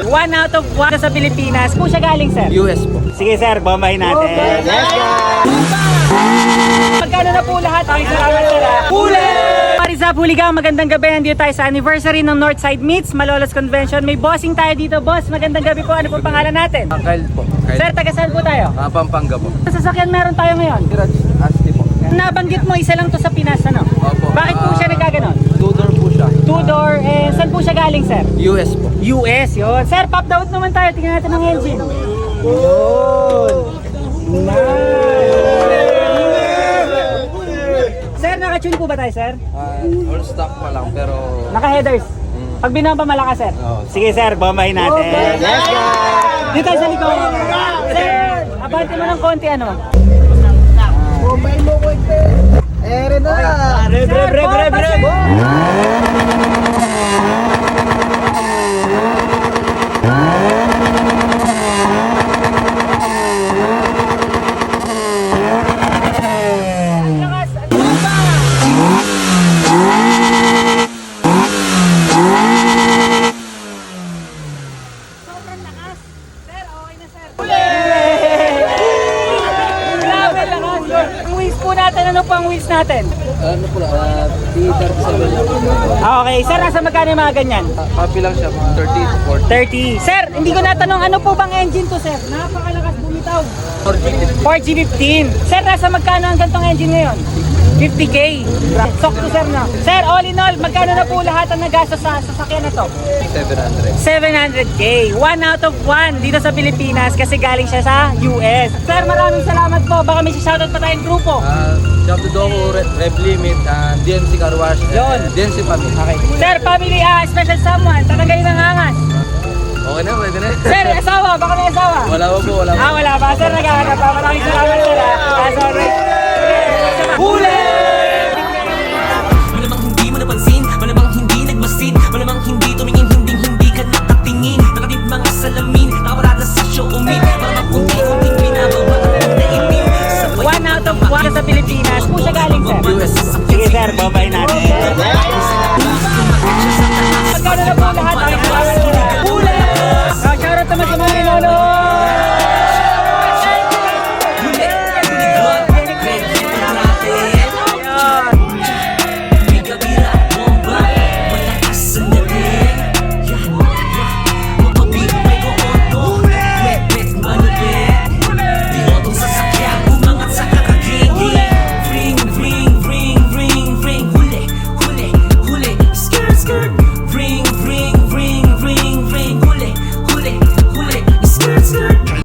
One out of one sa Pilipinas. Po siya galing, sir? US po. Sige, sir, bombahin natin. Let's go! Magkano na po lahat? Ang salamat, sir. Huli! Parizap, Huligang, magandang gabi. Nandito tayo sa anniversary ng Northside Meets, Malolos Convention. May bossing tayo dito, boss. Magandang gabi po. Ano po pangalan natin? Kyle po. Kyle. Sir, taga saan po tayo? Pampanga po. Sa sasakyan meron tayo ngayon. Garage Asti po. Nabanggit mo, isa lang to sa Pinas, ano? Opo. Bakit po siya nagkaganon? Two-door po siya. Two-door, saan po siya galing, sir? US po. US, yun. Sir, pop out naman tayo. Tingnan natin ang engine. Yun. Sir, naka-tune po ba tayo, sir? All stock pa lang pero... Naka-headers. Pag binamba malakas, sir. Sige, sir, bombahin natin. Let's go! Dito tayo sa likod. Sir, abante mo ng konti, ano? Bombay mo ko ito. Ere na. Rev. Ano pang wheels natin? Ano po lang? T37 lang po. Okay, sir, nasa magkano yung mga ganyan? Copy lang siya. 30 to 40. 30. Sir, hindi ko natanong ano po bang engine to, sir? Napakalakas bumitaw. 4G15. Sir, nasa magkano ang gantong engine ngayon? 50K. Sakto, sir, no? Sir, all in all, magkano na po lahat ang nagastos sa sasakyan na to? 700. 700K. One out of one dito sa Pilipinas kasi galing siya sa US. Sir, maraming salamat po. Baka may shoutout pa tayong grupo. Shout to Doko, Rev Limit, DNC Car Wash, Yun. DNC Family. Okay. Sir, family, special someone. Tatanggalin ng angas. Okay na, pwede na. Sir, asawa. Baka may asawa. Wala pa po, wala pa. Wala pa. Sir, naghahanap pa. Maraming salamat, sir. Sorry. Huli!